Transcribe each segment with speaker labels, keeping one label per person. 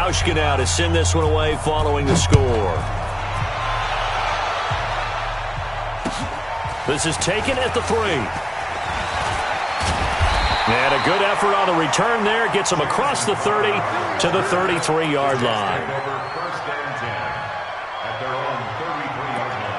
Speaker 1: Hauschka now to send this one away following the score. This is taken at the 3. And a good effort on the return there. Gets him across the 30 to the 33-yard line.
Speaker 2: First and 10 at their own 33-yard line.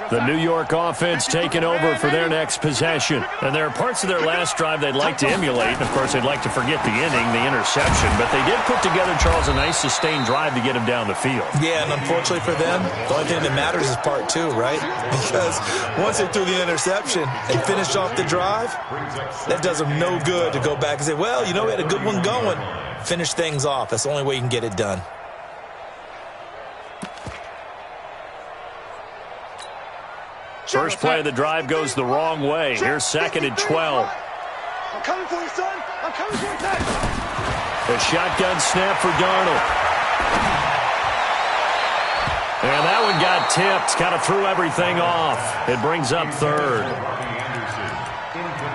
Speaker 1: The New York offense taking over for their next possession. And there are parts of their last drive they'd like to emulate. And, of course, they'd like to forget the inning, the interception. But they did put together, Charles, a nice sustained drive to get him down the field.
Speaker 3: Yeah, and unfortunately for them, the only thing that matters is part 2, right? Because once they threw the interception and finished off the drive, that does them no good to go back and say, well, you know, we had a good one going. Finish things off. That's the only way you can get it done.
Speaker 1: First play of the drive goes the wrong way. Here's 2nd and 12.
Speaker 4: I'm coming for you, son. I'm coming for you next.
Speaker 1: A shotgun snap for Darnold. And that one got tipped. Kind of threw everything off. It brings up 3rd.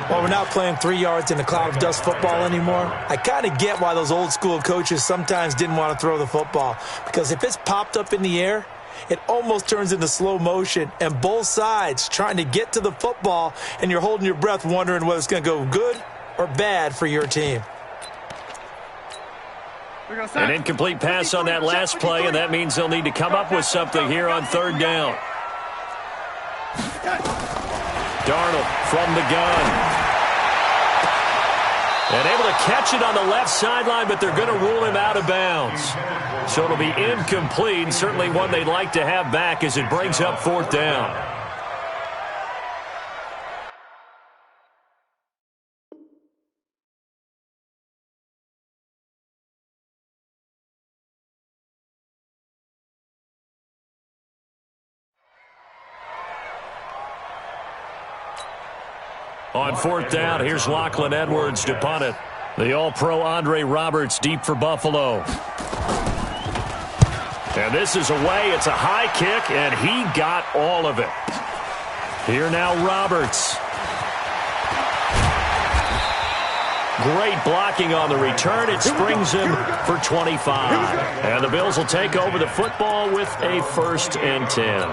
Speaker 3: Well, we're not playing 3 yards in a cloud of dust football anymore. I kind of get why those old school coaches sometimes didn't want to throw the football. Because if it's popped up in the air, it almost turns into slow motion, and both sides trying to get to the football, and you're holding your breath wondering whether it's going to go good or bad for your team.
Speaker 1: An incomplete pass on that last play, and that means they'll need to come up with something here on 3rd down. Darnold from the gun. And able to catch it on the left sideline, but they're going to rule him out of bounds. So it'll be incomplete, certainly one they'd like to have back as it brings up 4th down. On 4th down, here's Lachlan Edwards to punt it. The All-Pro Andre Roberts deep for Buffalo. And this is away. It's a high kick, and he got all of it. Here now, Roberts. Great blocking on the return. It springs him for 25. And the Bills will take over the football with a 1st and 10.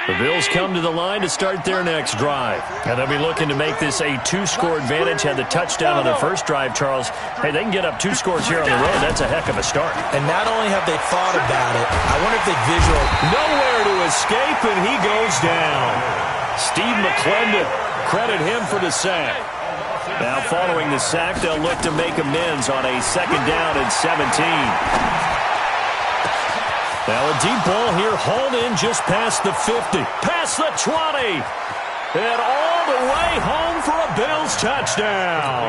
Speaker 1: The Bills come to the line to start their next drive. And they'll be looking to make this a 2-score advantage. Had the touchdown on their first drive, Charles. Hey, they can get up 2 scores here on the road. That's a heck of a start.
Speaker 3: And not only have they thought about it, I wonder if they visual.
Speaker 1: Nowhere to escape, and he goes down. Steve McClendon, credit him for the sack. Now following the sack, they'll look to make amends on a 2nd down and 17. Now a deep ball here, hauled in just past the 50, past the 20, and all the way home for a Bills touchdown.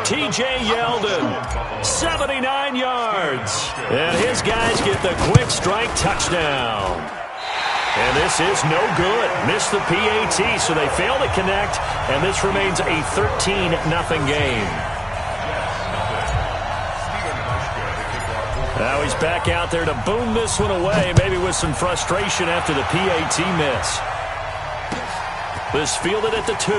Speaker 1: T.J. Yeldon, 79 yards, and his guys get the quick strike touchdown. And this is no good. Missed the PAT, so they fail to connect, and this remains a 13-0 game. Now he's back out there to boom this one away, maybe with some frustration after the PAT miss. This fielded at the 2.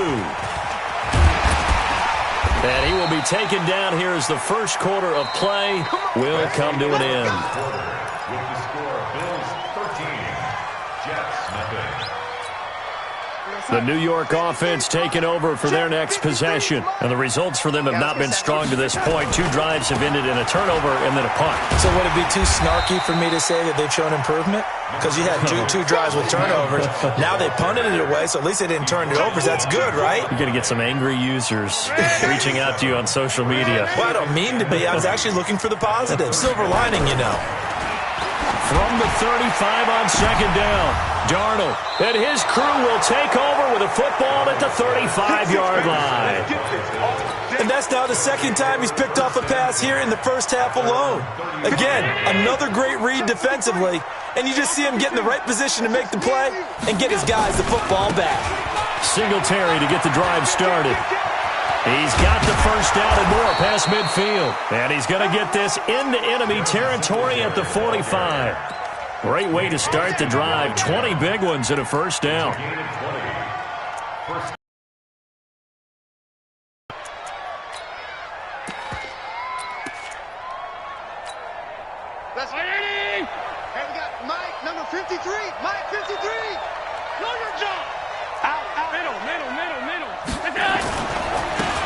Speaker 1: And he will be taken down here as the first quarter of play will come to an end.
Speaker 2: With the score, Bills 13, Jets nothing.
Speaker 1: The New York offense taking over for their next possession. And the results for them have not been strong to this point. 2 drives have ended in a turnover and then a punt.
Speaker 3: So would it be too snarky for me to say that they've shown improvement? Because you had two drives with turnovers. Now they punted it away, so at least they didn't turn it over. So that's good, right?
Speaker 1: You're going to get some angry users reaching out to you on social media.
Speaker 3: Well, I don't mean to be. I was actually looking for the positive. Silver lining, you know.
Speaker 1: From the 35 on 2nd down, Darnold and his crew will take over with a football at the 35-yard line.
Speaker 3: And that's now the 2nd time he's picked off a pass here in the first half alone. Again, another great read defensively, and you just see him get in the right position to make the play and get his guys the football back.
Speaker 1: Singletary to get the drive started. He's got the first down and more past midfield. And he's going to get this into enemy territory at the 45. Great way to start the drive. 20 big ones and a first down.
Speaker 4: Let's hey, we got Mike, number 53. Mike, 53. Know your job. Out, middle.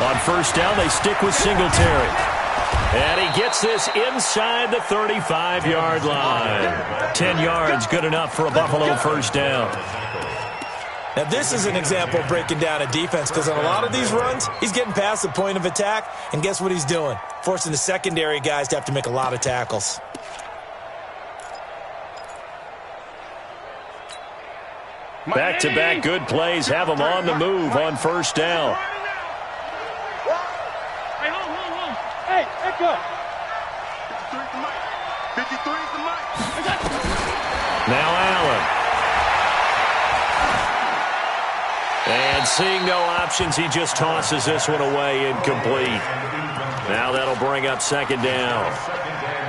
Speaker 1: On first down, they stick with Singletary. And he gets this inside the 35-yard line. 10 yards, good enough for a Buffalo first down.
Speaker 3: Now, this is an example of breaking down a defense, because on a lot of these runs, he's getting past the point of attack, and guess what he's doing? Forcing the secondary guys to have to make a lot of tackles.
Speaker 1: Back-to-back good plays have them on the move on first down.
Speaker 4: Hey, Echo. 53's the mic. 53's the mic.
Speaker 1: Now Allen. And seeing no options, he just tosses this one away incomplete. Now that'll bring up second down.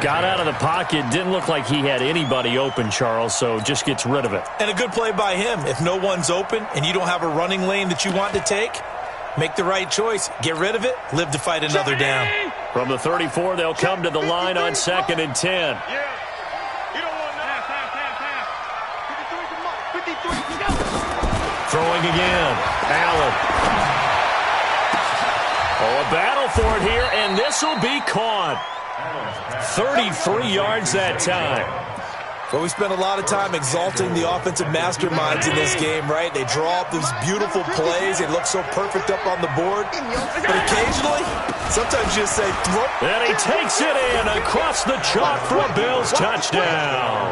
Speaker 1: Got out of the pocket. Didn't look like he had anybody open, Charles, so just gets rid of it.
Speaker 3: And a good play by him. If no one's open and you don't have a running lane that you want to take, make the right choice. Get rid of it. Live to fight another down.
Speaker 1: From the 34, they'll come to the line on 2nd and 10.
Speaker 4: Yeah. You don't want that. Pass. 53's the mic. 53. Go.
Speaker 1: Throwing again. Allen. Oh, a battle for it here, and this will be caught. 33 yards that time.
Speaker 3: Well, we spent a lot of time exalting the offensive masterminds in this game, right? They draw up these beautiful plays. They look so perfect up on the board. But occasionally, sometimes you just say, throw.
Speaker 1: And he takes it in across the chalk for a Bills touchdown.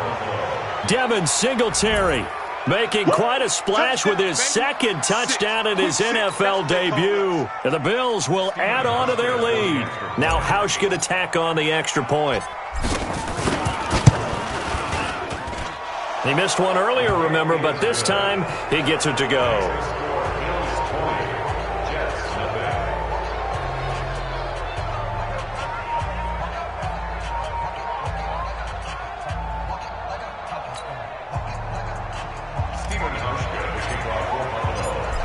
Speaker 1: Devin Singletary making quite a splash with his second touchdown in his NFL debut. And the Bills will add on to their lead. Now Hausch can attack on the extra point. He missed one earlier, remember, but this time he gets it to go.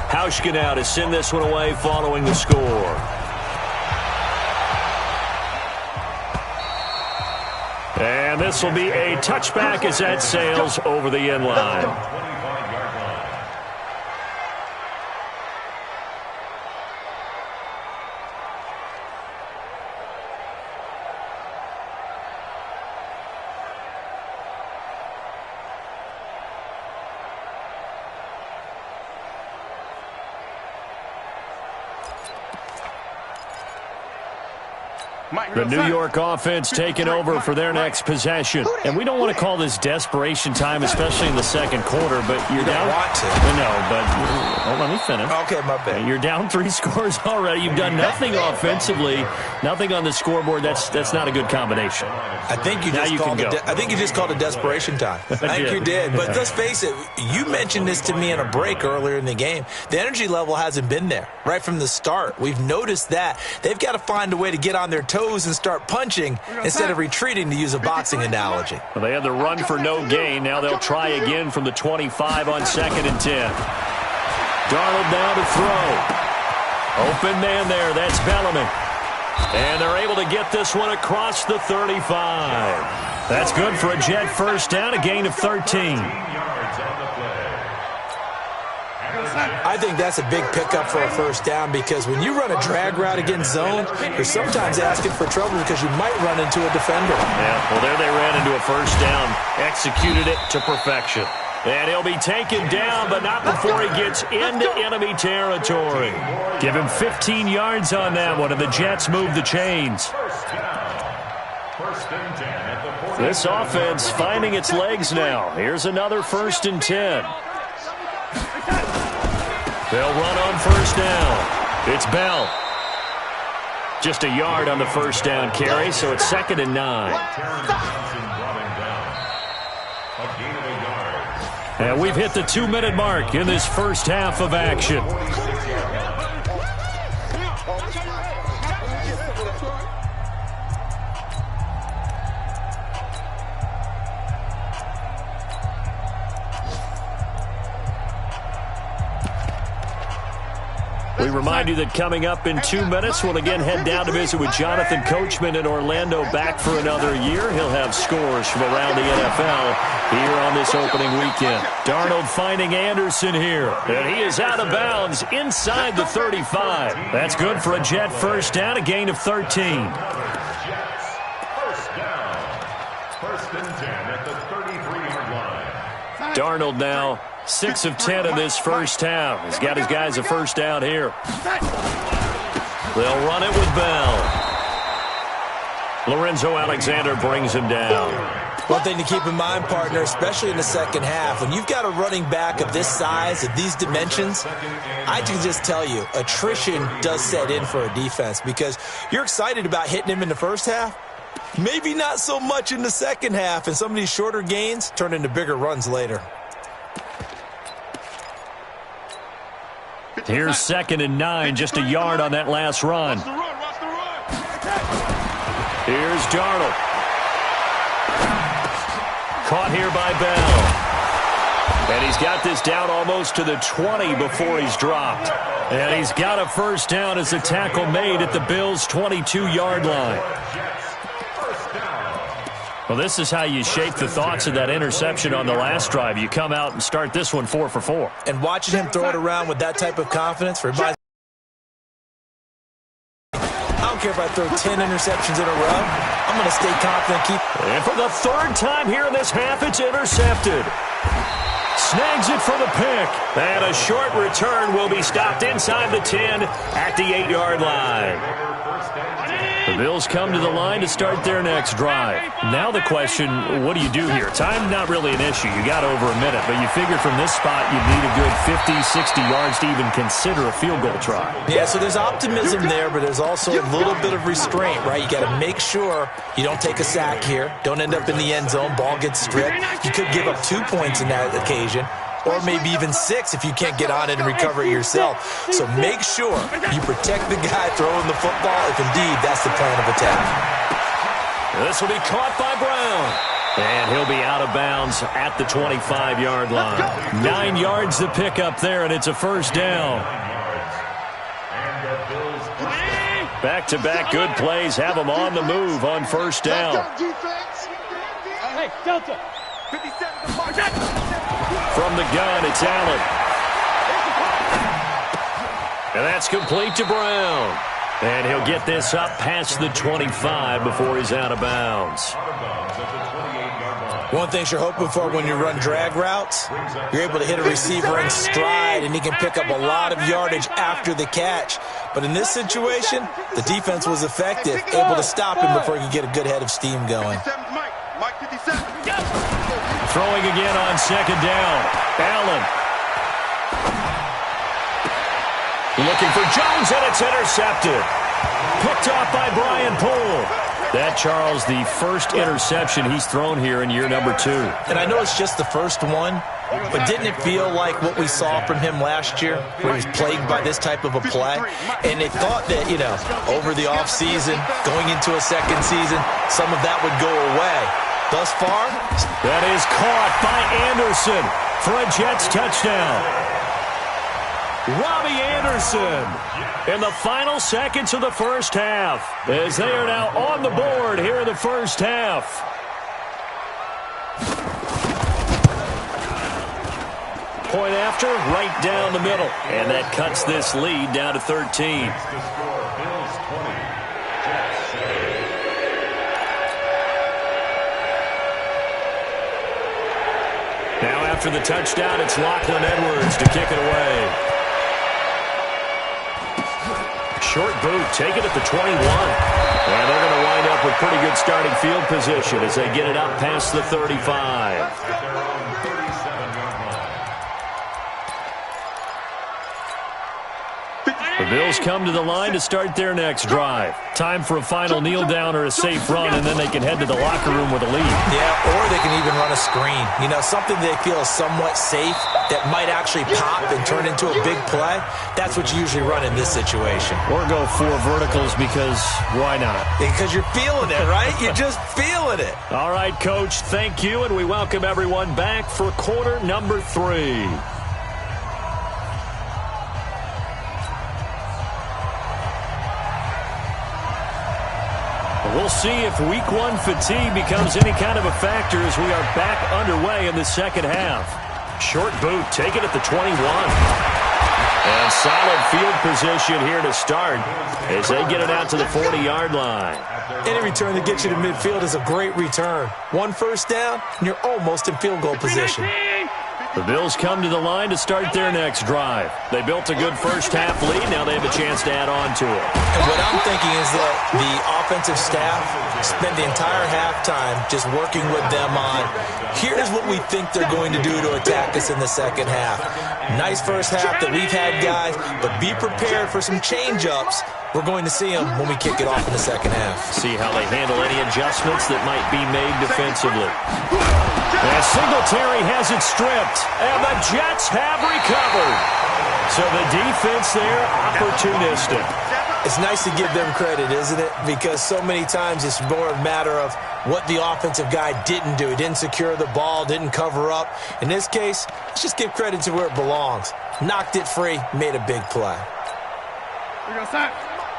Speaker 1: Hausch now to send this one away following the score. And this will be a touchback as that sails over the end line. The New York offense taking over for their next possession. And we don't want to call this desperation time, especially in the second quarter, but you're down.
Speaker 3: Want to.
Speaker 1: No, but let me finish.
Speaker 3: Okay, my bad.
Speaker 1: You're down 3 scores already. You've done nothing offensively, nothing on the scoreboard. That's not a good combination.
Speaker 3: I think you just called it desperation time. I think you did. But let's face it, you mentioned this to me in a break earlier in the game. The energy level hasn't been there right from the start. We've noticed that. They've got to find a way to get on their toes and start punching instead of retreating, to use a boxing analogy.
Speaker 1: Well, they had the run for no gain. Now they'll try again from the 25 on 2nd and 10. Darnold now to throw. Open man there. That's Bellamy. And they're able to get this one across the 35. That's good for a Jet first down, a gain of 13.
Speaker 3: I think that's a big pickup for a first down, because when you run a drag route against zone, you're sometimes asking for trouble because you might run into a defender.
Speaker 1: Yeah, well, there they ran into a first down, executed it to perfection. And he'll be taken down, but not before he gets into enemy territory. Give him 15 yards on that one, and the Jets move the chains. This offense finding its legs now. Here's another 1st and 10. They'll run on first down. It's Bell. Just a yard on the first down carry, so it's 2nd and 9. And we've hit the 2-minute mark in this first half of action. We remind you that coming up in 2 minutes, we'll again head down to visit with Jonathan Coachman in Orlando, back for another year. He'll have scores from around the NFL here on this opening weekend. Darnold finding Anderson here, and he is out of bounds inside the 35. That's good for a Jet first down, a gain of 13. Darnold now 6 of 10 in this first half. He's got his guys a first down here. They'll run it with Bell. Lorenzo Alexander brings him down.
Speaker 3: One thing to keep in mind, partner, especially in the second half, when you've got a running back of this size, of these dimensions, I can just tell you, attrition does set in for a defense because you're excited about hitting him in the first half. Maybe not so much in the second half, and some of these shorter gains turn into bigger runs later.
Speaker 1: Here's 2nd and 9, just a yard on that last run. Here's Darnold. Caught here by Bell. And he's got this down almost to the 20 before he's dropped. And he's got a first down as a tackle made at the Bills' 22-yard line. Well, this is how you shake the thoughts of that interception on the last drive. You come out and start this one 4 for 4.
Speaker 3: And watching him throw it around with that type of confidence reminds me, I don't care if I throw 10 interceptions in a row. I'm going to stay confident.
Speaker 1: And for the 3rd time here in this half, it's intercepted. Snags it for the pick. And a short return will be stopped inside the 10 at the 8-yard line. The Bills come to the line to start their next drive. Now the question, what do you do here? Time not really an issue. You got over a minute, but you figure from this spot you'd need a good 50, 60 yards to even consider a field goal try.
Speaker 3: Yeah, so there's optimism there, but there's also a little bit of restraint, right? You got to make sure you don't take a sack here. Don't end up in the end zone. Ball gets stripped. You could give up 2 points in that occasion, or maybe even 6 if you can't get on it and recover it yourself. So make sure you protect the guy throwing the football if indeed that's the plan of attack.
Speaker 1: This will be caught by Brown. And he'll be out of bounds at the 25-yard line. 9 yards to pick up there, and it's a first down. Back-to-back good plays have them on the move on first down.
Speaker 4: Hey, Delta. 57.
Speaker 1: From the gun, it's Allen. And that's complete to Brown. And he'll get this up past the 25 before he's out of bounds.
Speaker 3: One thing you're hoping for when you run drag routes, you're able to hit a receiver in stride, and he can pick up a lot of yardage after the catch. But in this situation, the defense was effective, able to stop him before he could get a good head of steam going.
Speaker 1: Throwing again on 2nd down. Allen. Looking for Jones, and it's intercepted. Picked off by Brian Poole. That, Charles, the first interception he's thrown here in year number 2.
Speaker 3: And I know it's just the first one, but didn't it feel like what we saw from him last year, where he was plagued by this type of a play? And they thought that, over the offseason, going into a second season, some of that would go away. Thus far,
Speaker 1: that is caught by Anderson for a Jets touchdown. Robbie Anderson in the final seconds of the first half, as they are now on the board here in the first half. Point after, right down the middle. And that cuts this lead down to 13. Now after the touchdown, it's Lachlan Edwards to kick it away. Short boot, take it at the 21. And they're going to wind up with pretty good starting field position as they get it out past the 35. The Bills come to the line to start their next drive. Time for a final kneel down or a safe run, and then they can head to the locker room with a lead.
Speaker 3: Yeah, or they can even run a screen. Something they feel is somewhat safe that might actually pop and turn into a big play. That's what you usually run in this situation.
Speaker 1: Or go 4 verticals because why not?
Speaker 3: Because you're feeling it, right? You're just feeling it.
Speaker 1: All right, Coach, thank you, and we welcome everyone back for quarter number 3. We'll see if Week 1 fatigue becomes any kind of a factor as we are back underway in the second half. Short boot, take it at the 21. And solid field position here to start as they get it out to the 40-yard line.
Speaker 3: Any return that gets you to midfield is a great return. 1 first down, and you're almost in field goal position.
Speaker 1: The Bills come to the line to start their next drive. They built a good first-half lead. Now they have a chance to add on to it.
Speaker 3: And what I'm thinking is that the offensive staff spend the entire halftime just working with them on, here's what we think they're going to do to attack us in the second half. Nice first half that we've had, guys, but be prepared for some change-ups. We're going to see them when we kick it off in the second half.
Speaker 1: See how they handle any adjustments that might be made defensively. And Singletary has it stripped, and the Jets have recovered. So the defense there, opportunistic.
Speaker 3: It's nice to give them credit, isn't it? Because so many times it's more a matter of what the offensive guy didn't do. He didn't secure the ball, didn't cover up. In this case, let's just give credit to where it belongs. Knocked it free, made a big play.
Speaker 4: We go, sir.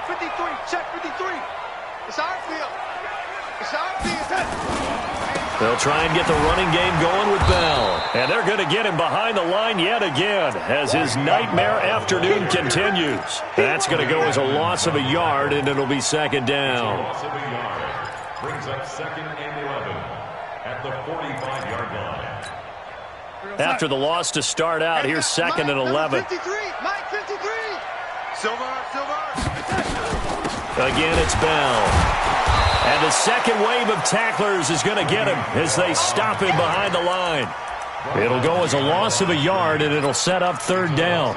Speaker 4: 53, check 53. It's our field. It's our field.
Speaker 1: They'll try and get the running game going with Bell. And they're going to get him behind the line yet again as his nightmare afternoon continues. That's going to go as a loss of a yard, and it'll be second down.
Speaker 2: Loss of a yard. Brings up 2nd and 11 at the 45-yard line.
Speaker 1: After the loss to start out, here's 2nd and 11.
Speaker 4: 53, Mike 53. Silver.
Speaker 1: Again, it's Bell. And the second wave of tacklers is going to get him as they stop him behind the line. It'll go as a loss of a yard, and it'll set up 3rd down.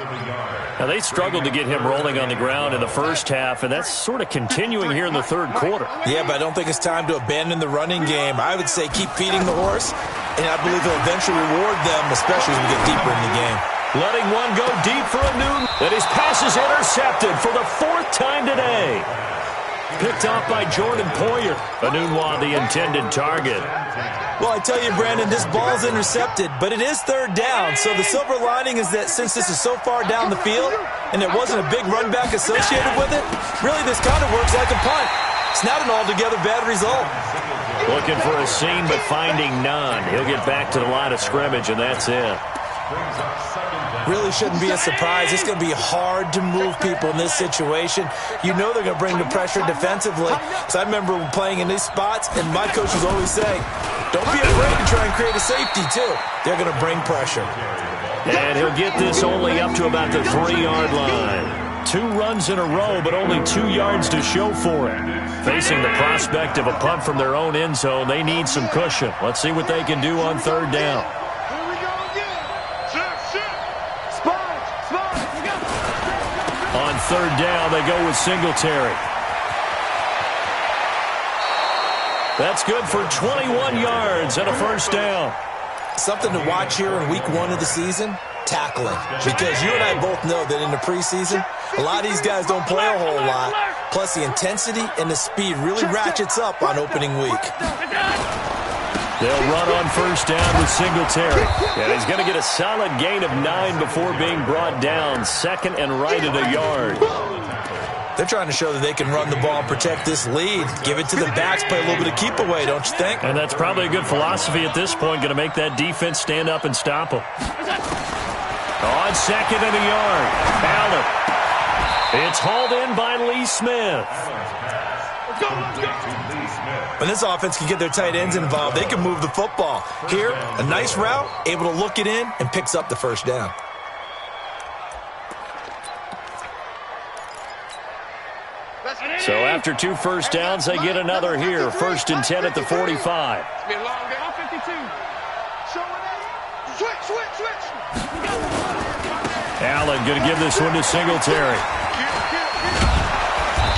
Speaker 1: Now, they struggled to get him rolling on the ground in the first half, and that's sort of continuing here in the 3rd quarter.
Speaker 3: Yeah, but I don't think it's time to abandon the running game. I would say keep feeding the horse, and I believe he'll eventually reward them, especially as we get deeper in the game.
Speaker 1: Letting one go deep for a new, and his pass is intercepted for the 4th time today. Picked off by Jordan Poyer. Anunwa, the intended target.
Speaker 3: Well, I tell you, Brandon, this ball's intercepted, but it is 3rd down. So the silver lining is that since this is so far down the field and there wasn't a big run back associated with it, really this kind of works like a punt. It's not an altogether bad result.
Speaker 1: Looking for a seam, but finding none. He'll get back to the line of scrimmage, and that's it.
Speaker 3: Really shouldn't be a surprise. It's going to be hard to move people in this situation. You know they're going to bring the pressure defensively. So I remember playing in these spots, and my coach was always saying, don't be afraid to try and create a safety, too. They're going to bring pressure.
Speaker 1: And he'll get this only up to about the 3-yard line. 2 runs in a row, but only 2 yards to show for it. Facing the prospect of a punt from their own end zone, they need some cushion. Let's see what they can do on 3rd down. On 3rd down, they go with Singletary. That's good for 21 yards and a 1st down.
Speaker 3: Something to watch here in week 1 of the season, tackling. Because you and I both know that in the preseason, a lot of these guys don't play a whole lot. Plus, the intensity and the speed really ratchets up on opening week.
Speaker 1: They'll run on 1st down with Singletary. And he's going to get a solid gain of 9 before being brought down. 2nd and right at a yard.
Speaker 3: They're trying to show that they can run the ball and protect this lead. Give it to the backs, play a little bit of keep away, don't you think?
Speaker 1: And that's probably a good philosophy at this point, going to make that defense stand up and stop them. On 2nd and a yard, Allen. It's hauled in by Lee Smith.
Speaker 3: When this offense can get their tight ends involved, they can move the football. Here, a nice route, able to look it in, and picks up the 1st down.
Speaker 1: So after 2 first downs, they get another here. 1st and 10 at the 45. Allen going to give this one to Singletary.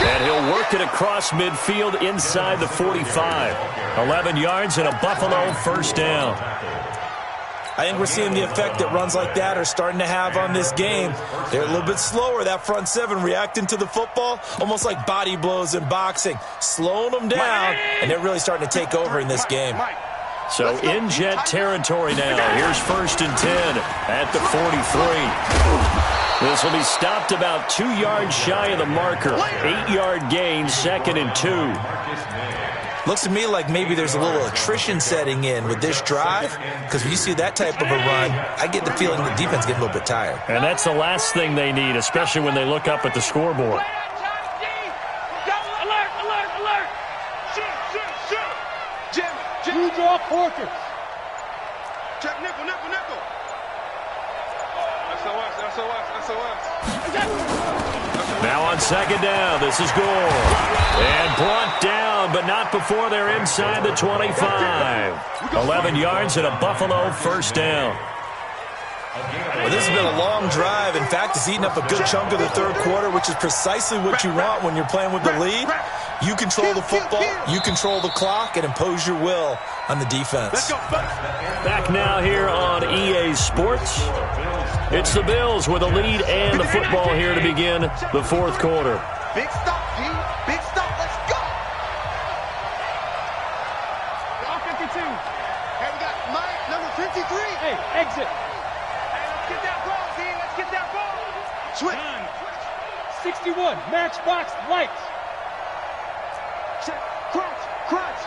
Speaker 1: And he'll work it across midfield inside the 45. 11 yards and a Buffalo 1st down.
Speaker 3: I think we're seeing the effect that runs like that are starting to have on this game. They're a little bit slower, that front 7, reacting to the football, almost like body blows in boxing, slowing them down, and they're really starting to take over in this game.
Speaker 1: So in Jet territory now. Here's 1st and 10 at the 43. This will be stopped about 2 yards shy of the marker. 8-yard gain, 2nd and 2.
Speaker 3: Looks to me like maybe there's a little attrition setting in with this drive, because when you see that type of a run, I get the feeling the defense getting a little bit tired.
Speaker 1: And that's the last thing they need, especially when they look up at the scoreboard.
Speaker 4: Blue draw quarters. Check nickel, nickel, nickel. SOS.
Speaker 1: Now on 2nd down, this is Gore. And brought down, but not before they're inside the 25. 11 yards and a Buffalo 1st down.
Speaker 3: Well, this has been a long drive. In fact, it's eaten up a good chunk of the 3rd quarter, which is precisely what you want when you're playing with the lead. You control the football, you control the clock, and impose your will on the defense.
Speaker 1: Back now here on EA Sports. It's the Bills with a lead and the football here to begin the 4th quarter.
Speaker 4: Big stop, G. Big stop. Let's go. All 52. Hey, we got Mike, number 53. Hey, exit. Hey, let's get that ball, G. Let's get that ball. Switch. 61, matchbox lights. Check. Crunch.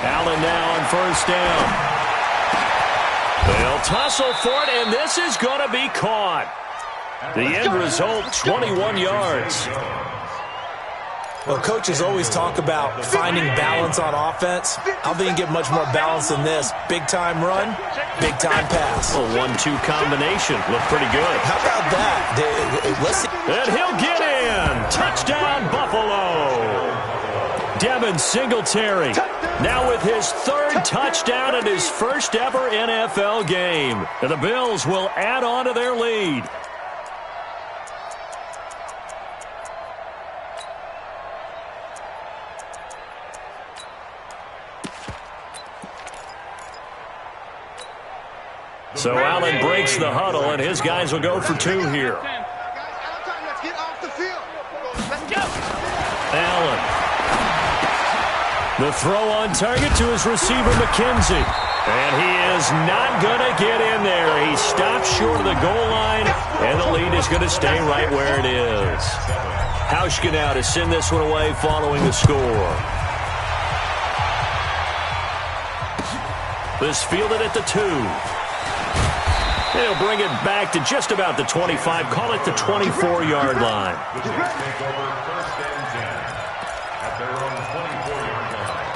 Speaker 1: Allen now on 1st down. They'll tussle for it, and this is going to be caught. The end result, 21 yards.
Speaker 3: Well, coaches always talk about finding balance on offense. I don't think you get much more balance than this. Big-time run, big-time pass.
Speaker 1: A 1-2 combination. Looked pretty good.
Speaker 3: How about that? Let's see.
Speaker 1: And he'll get in. Touchdown, Buffalo. Devin Singletary now with his 3rd touchdown in his 1st ever NFL game. And the Bills will add on to their lead. So Allen breaks the huddle, and his guys will go for 2 here.
Speaker 4: Let's get off the field. Let's go.
Speaker 1: Allen. The throw on target to his receiver, McKenzie. And he is not going to get in there. He stops short of the goal line, and the lead is going to stay right where it is. Hauschka now to send this one away following the score. This fielded at the 2. They'll bring it back to just about the 25. Call it the 24-yard line.
Speaker 2: Take over 1st and 10 at their own 24-yard line.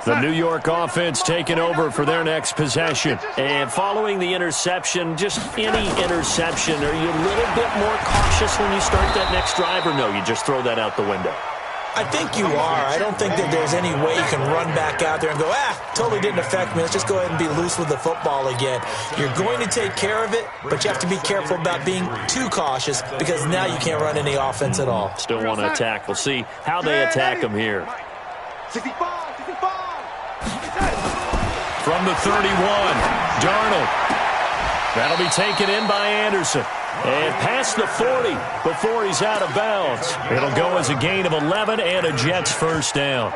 Speaker 1: The New York offense taking over for their next possession. And following the interception, just any interception, are you a little bit more cautious when you start that next drive, or no, you just throw that out the window?
Speaker 3: I think you are. I don't think that there's any way you can run back out there and go, totally didn't affect me. Let's just go ahead and be loose with the football again. You're going to take care of it, but you have to be careful about being too cautious because now you can't run any offense at all.
Speaker 1: Still want to attack. We'll see how they attack them here.
Speaker 4: 65.
Speaker 1: From the 31, Darnold. That'll be taken in by Anderson. And past the 40 before he's out of bounds. It'll go as a gain of 11 and a Jets 1st down.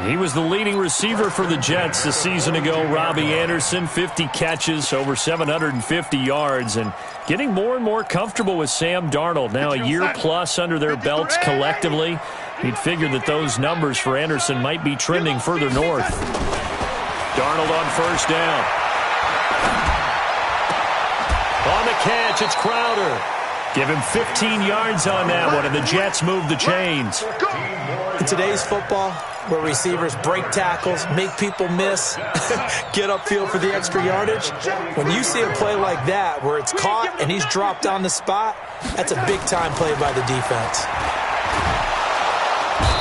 Speaker 1: He was the leading receiver for the Jets a season ago. Robbie Anderson, 50 catches, over 750 yards, and getting more and more comfortable with Sam Darnold. Now a year plus under their belts collectively. You'd figure that those numbers for Anderson might be trending further north. Darnold on 1st down. On the catch, it's Crowder. Give him 15 yards on that one, and the Jets move the chains.
Speaker 3: In today's football, where receivers break tackles, make people miss, get upfield for the extra yardage, when you see a play like that where it's caught and he's dropped on the spot, that's a big-time play by the defense.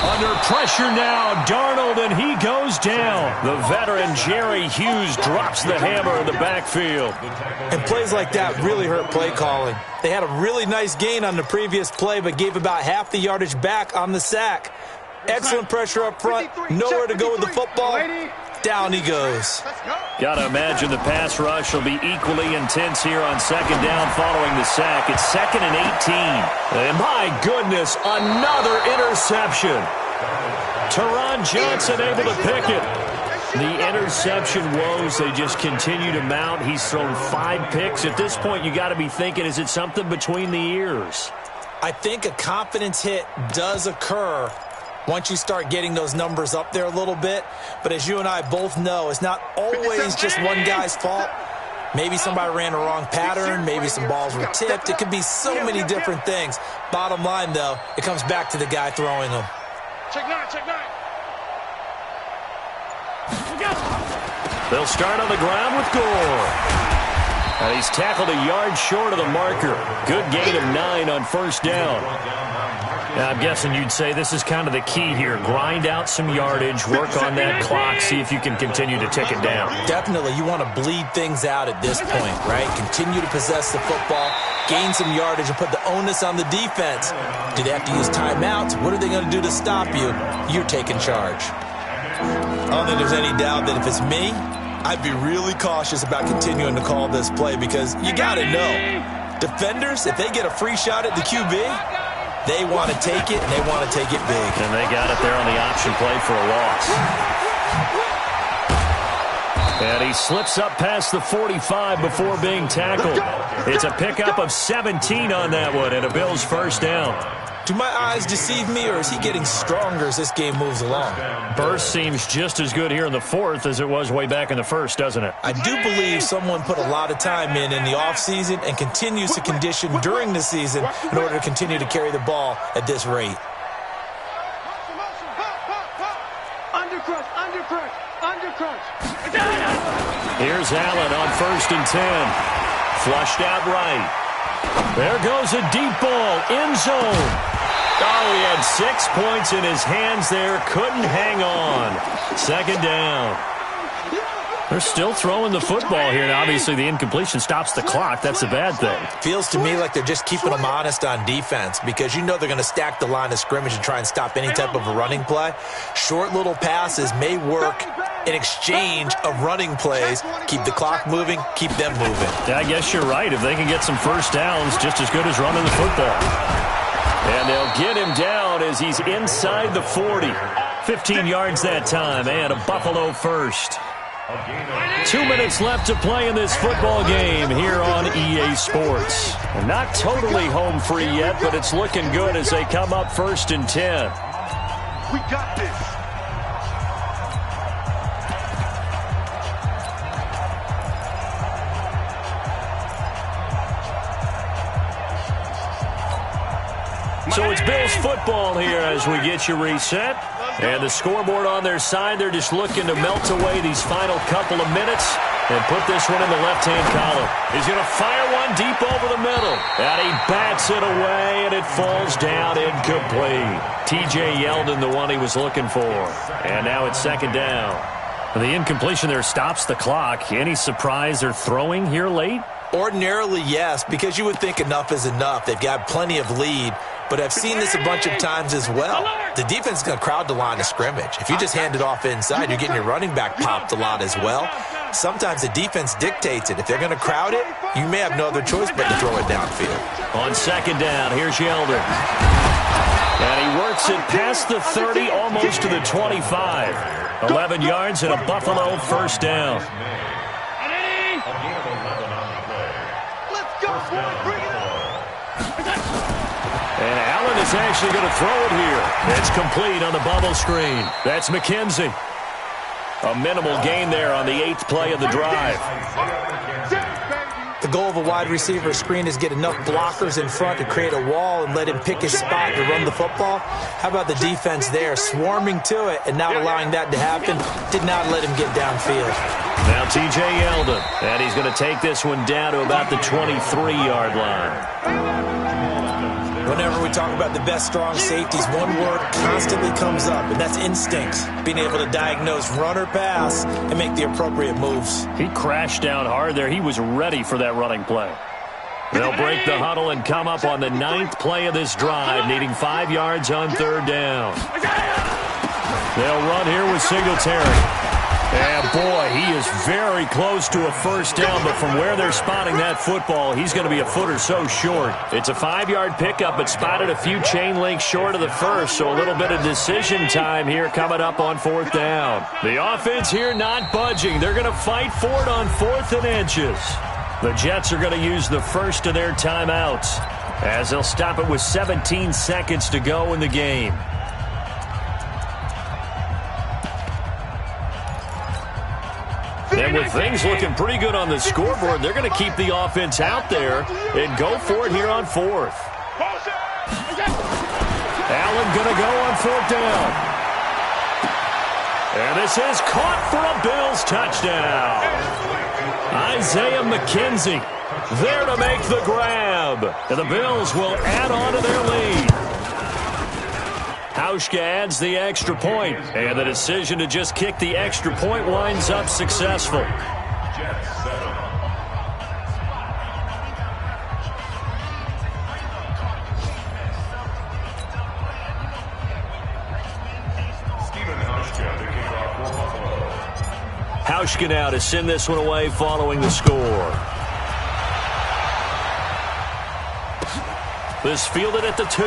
Speaker 1: Under pressure now, Darnold, and he goes down. The veteran Jerry Hughes drops the hammer in the backfield.
Speaker 3: And plays like that really hurt play calling. They had a really nice gain on the previous play, but gave about half the yardage back on the sack. Excellent pressure up front, nowhere to go with the football. Down he goes.
Speaker 4: Let's go.
Speaker 1: Got to imagine the pass rush will be equally intense here on second down following the sack. It's 2nd and 18. And my goodness, another interception. Teron Johnson able to pick it. The interception woes, they just continue to mount. He's thrown 5 picks. At this point, you got to be thinking, is it something between the ears?
Speaker 3: I think a confidence hit does occur once you start getting those numbers up there a little bit. But as you and I both know, it's not always just one guy's fault. Maybe somebody ran a wrong pattern. Maybe some balls were tipped. It could be so many different things. Bottom line, though, it comes back to the guy throwing them.
Speaker 4: Check 9, check 9.
Speaker 1: They'll start on the ground with Gore. And he's tackled a yard short of the marker. Good gain of 9 on first down. Now, I'm guessing you'd say this is kind of the key here. Grind out some yardage, work on that clock, see if you can continue to tick it down.
Speaker 3: Definitely. You want to bleed things out at this point, right? Continue to possess the football, gain some yardage, and put the onus on the defense. Do they have to use timeouts? What are they going to do to stop you? You're taking charge. I don't think there's any doubt that if it's me, I'd be really cautious about continuing to call this play because you got to know, defenders, if they get a free shot at the QB, they want to take it, and they want to take it big.
Speaker 1: And they got it there on the option play for a loss. And he slips up past the 45 before being tackled. It's a pickup of 17 on that one and a Bills first down.
Speaker 3: Do my eyes deceive me, or is he getting stronger as this game moves along?
Speaker 1: Burst seems just as good here in the fourth as it was way back in the first, doesn't it?
Speaker 3: I do believe someone put a lot of time in the offseason and continues to condition during the season in order to continue to carry the ball at this rate.
Speaker 4: Undercrunch, undercrunch, undercrunch.
Speaker 1: Here's Allen on 1st and 10. Flushed out right. There goes a deep ball, end zone. Oh, he had 6 points in his hands there, couldn't hang on. Second down. They're still throwing the football here, and obviously the incompletion stops the clock. That's a bad thing.
Speaker 3: Feels to me like they're just keeping them honest on defense because you know they're going to stack the line of scrimmage and try and stop any type of a running play. Short little passes may work in exchange of running plays. Keep the clock moving, keep them moving.
Speaker 1: Yeah, I guess you're right. If they can get some first downs, just as good as running the football. And they'll get him down as he's inside the 40. 15 yards that time, and a Buffalo first. 2 minutes left to play in this football game here on EA Sports. Not totally home free yet, but it's looking good as they come up 1st and 10.
Speaker 4: We got this.
Speaker 1: So it's Bills football here as we get you reset. And the scoreboard on their side, they're just looking to melt away these final couple of minutes and put this one in the left-hand column. He's going to fire one deep over the middle. And he bats it away, and it falls down incomplete. T.J. Yeldon, the one he was looking for. And now it's second down. The incompletion there stops the clock. Any surprise they're throwing here late?
Speaker 3: Ordinarily, yes, because you would think enough is enough. They've got plenty of lead. But I've seen this a bunch of times as well. The defense is going to crowd the line of scrimmage. If you just hand it off inside, you're getting your running back popped a lot as well. Sometimes the defense dictates it. If they're going to crowd it, you may have no other choice but to throw it downfield.
Speaker 1: On second down, here's Yeldon. And he works it past the 30, almost to the 25. 11 yards and a Buffalo first down.
Speaker 4: Let's go, boy. Bring it on.
Speaker 1: And Allen is actually going to throw it here. It's complete on the bubble screen. That's McKenzie. A minimal gain there on the 8th play of the drive.
Speaker 3: The goal of a wide receiver screen is get enough blockers in front to create a wall and let him pick his spot to run the football. How about the defense there, swarming to it and not allowing that to happen? Did not let him get downfield.
Speaker 1: Now T.J. Yeldon, and he's going to take this one down to about the 23-yard line.
Speaker 3: Whenever we talk about the best strong safeties, one word constantly comes up, and that's instinct. Being able to diagnose run or pass and make the appropriate moves.
Speaker 1: He crashed down hard there. He was ready for that running play. They'll break the huddle and come up on the 9th play of this drive, needing 5 yards on 3rd down. They'll run here with Singletary. And boy, he is very close to a first down, but from where they're spotting that football, he's going to be a foot or so short. It's a 5-yard pickup, but spotted a few chain links short of the first, so a little bit of decision time here coming up on 4th down. The offense here not budging. They're going to fight for it on 4th and inches. The Jets are going to use the first of their timeouts as they'll stop it with 17 seconds to go in the game. And with things looking pretty good on the scoreboard, they're going to keep the offense out there and go for it here on 4th. Allen going to go on 4th down. And this is caught for a Bills touchdown. Isaiah McKenzie there to make the grab. And the Bills will add on to their lead. Hauschka adds the extra point, and the decision to just kick the extra point winds up successful. Hauschka now to send this one away following the score. This fielded at the 2.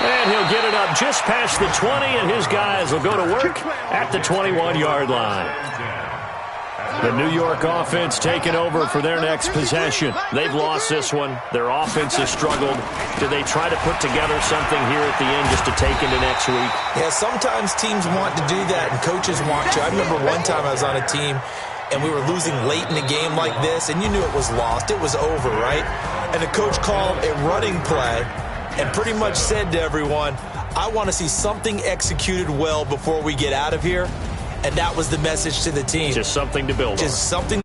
Speaker 1: And he'll get it up just past the 20, and his guys will go to work at the 21-yard line. The New York offense taking over for their next possession. They've lost this one. Their offense has struggled. Do they try to put together something here at the end just to take into next week?
Speaker 3: Yeah, sometimes teams want to do that, and coaches want to. I remember one time I was on a team, and we were losing late in a game like this, and you knew it was lost. It was over, right? And the coach called a running play and pretty much said to everyone, I want to see something executed well before we get out of here. And that was the message to the team.
Speaker 1: Just something to build on.
Speaker 3: Just something.